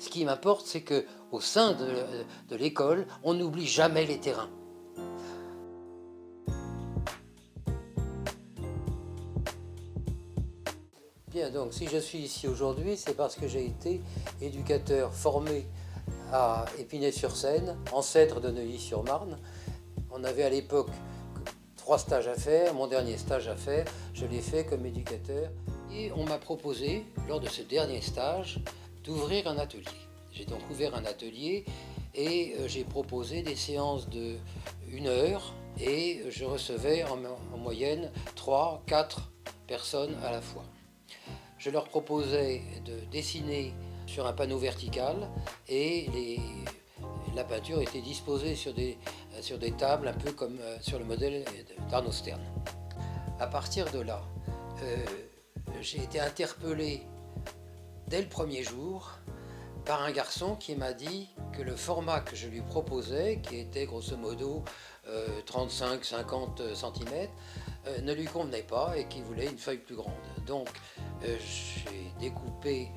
Ce qui m'importe, c'est qu'au sein de l'école, on n'oublie jamais les terrains. Bien, donc si je suis ici aujourd'hui, c'est parce que j'ai été éducateur formé à Épinay-sur-Seine, ancêtre de Neuilly-sur-Marne. On avait à l'époque 3 stages à faire, mon dernier stage à faire, je l'ai fait comme éducateur. Et on m'a proposé, lors de ce dernier stage, d'ouvrir un atelier. J'ai donc ouvert un atelier et j'ai proposé des séances de 1 heure et je recevais en moyenne 3-4 personnes à la fois. Je leur proposais de dessiner sur un panneau vertical et la peinture était disposée sur des tables, un peu comme sur le modèle d'Arnaud Stern. À partir de là, j'ai été interpellé dès le premier jour par un garçon qui m'a dit que le format que je lui proposais, qui était grosso modo 35-50 cm, ne lui convenait pas et qu'il voulait une feuille plus grande. Donc j'ai découpé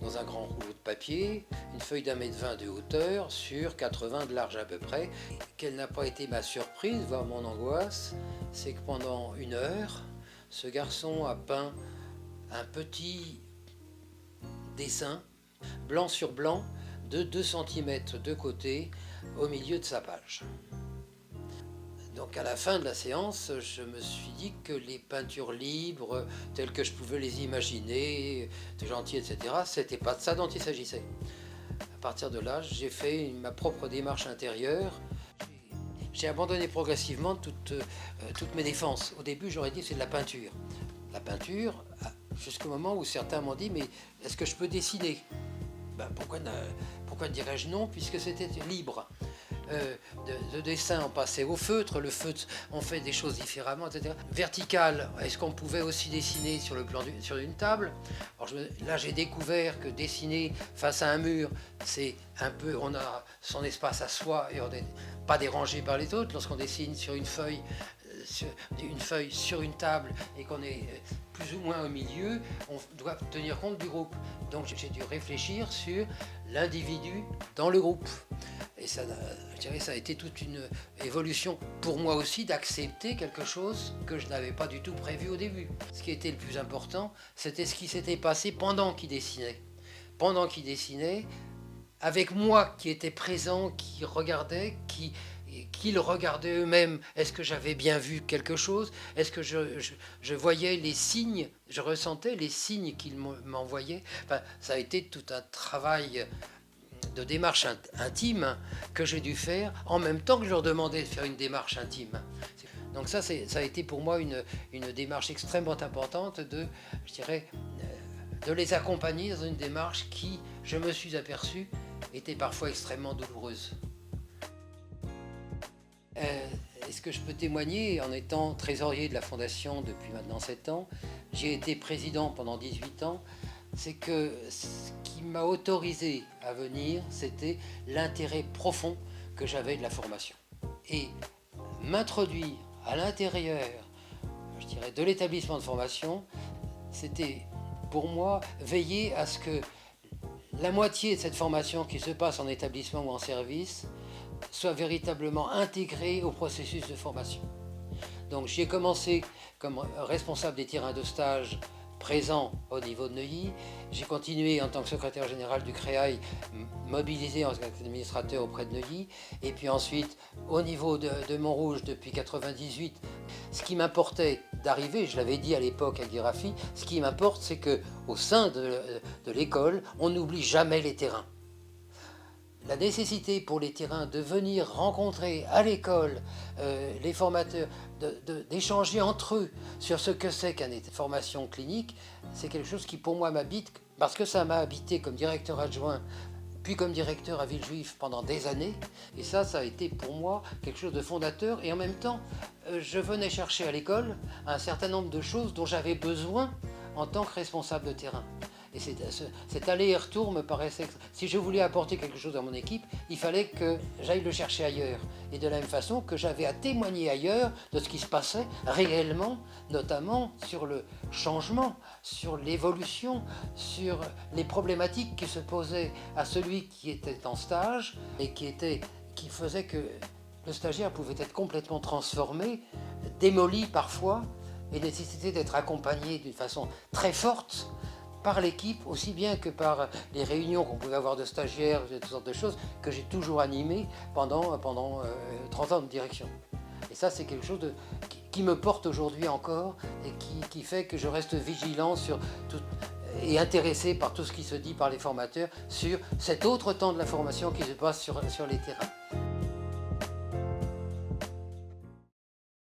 dans un grand rouleau de papier une feuille d'1,20 m de hauteur sur 80 de large à peu près. Quelle n'a pas été ma surprise, voire mon angoisse, c'est que pendant 1 heure, ce garçon a peint un petit dessin blanc sur blanc de 2 cm de côté au milieu de sa page. Donc à la fin de la séance, je me suis dit que les peintures libres, telles que je pouvais les imaginer, de gentil, etc., c'était pas de ça dont il s'agissait. À partir de là, j'ai fait ma propre démarche intérieure. J'ai abandonné progressivement toutes mes défenses. Au début, j'aurais dit que c'est de la peinture. La peinture, jusqu'au moment où certains m'ont dit « mais est-ce que je peux dessiner ?» Ben, pourquoi dirais-je non, puisque c'était libre. De dessin, on passait au feutre, le feutre, on fait des choses différemment, etc. Vertical, est-ce qu'on pouvait aussi dessiner sur une table? Alors là, j'ai découvert que dessiner face à un mur, c'est un peu, on a son espace à soi et on n'est pas dérangé par les autres. Lorsqu'on dessine sur une feuille sur une table et qu'on est plus ou moins au milieu, on doit tenir compte du groupe. Donc j'ai dû réfléchir sur l'individu dans le groupe. Et ça, je dirais, ça a été toute une évolution pour moi aussi d'accepter quelque chose que je n'avais pas du tout prévu au début. Ce qui était le plus important, c'était ce qui s'était passé pendant qu'il dessinait. Pendant qu'il dessinait, avec moi qui était présent, qui regardait, qu'ils regardaient eux-mêmes. Est-ce que j'avais bien vu quelque chose? Est-ce que je voyais les signes? Je ressentais les signes qu'ils m'envoyaient. Enfin, ça a été tout un travail de démarche intime que j'ai dû faire en même temps que je leur demandais de faire une démarche intime. Donc ça a été pour moi une démarche extrêmement importante je dirais, de les accompagner dans une démarche qui, je me suis aperçu, était parfois extrêmement douloureuse. Est-ce que je peux témoigner en étant trésorier de la Fondation depuis maintenant 7 ans? J'ai été président pendant 18 ans. C'est que ce qui m'a autorisé à venir, c'était l'intérêt profond que j'avais de la formation. Et m'introduire à l'intérieur, je dirais, de l'établissement de formation, c'était pour moi veiller à ce que la moitié de cette formation qui se passe en établissement ou en service soit véritablement intégrée au processus de formation. Donc j'y ai commencé comme responsable des terrains de stage présent au niveau de Neuilly. J'ai continué en tant que secrétaire général du CREAI, mobilisé en tant qu'administrateur auprès de Neuilly. Et puis ensuite, au niveau de Montrouge depuis 1998, ce qui m'importait d'arriver, je l'avais dit à l'époque à Guy Raffi, ce qui m'importe, c'est qu'au sein de l'école, on n'oublie jamais les terrains. La nécessité pour les terrains de venir rencontrer à l'école les formateurs, d'échanger entre eux sur ce que c'est qu'une formation clinique, c'est quelque chose qui pour moi m'habite, parce que ça m'a habité comme directeur adjoint, puis comme directeur à Villejuif pendant des années, et ça a été pour moi quelque chose de fondateur, et en même temps, je venais chercher à l'école un certain nombre de choses dont j'avais besoin en tant que responsable de terrain. Et cet aller et retour me paraissait... Si je voulais apporter quelque chose à mon équipe, il fallait que j'aille le chercher ailleurs. Et de la même façon que j'avais à témoigner ailleurs de ce qui se passait réellement, notamment sur le changement, sur l'évolution, sur les problématiques qui se posaient à celui qui était en stage et qui faisait que le stagiaire pouvait être complètement transformé, démoli parfois, et nécessiter d'être accompagné d'une façon très forte par l'équipe, aussi bien que par les réunions qu'on pouvait avoir de stagiaires, toutes sortes de choses, que j'ai toujours animées pendant 30 ans de direction. Et ça, c'est quelque chose qui me porte aujourd'hui encore et qui fait que je reste vigilant sur tout, et intéressé par tout ce qui se dit par les formateurs sur cet autre temps de la formation qui se passe sur les terrains.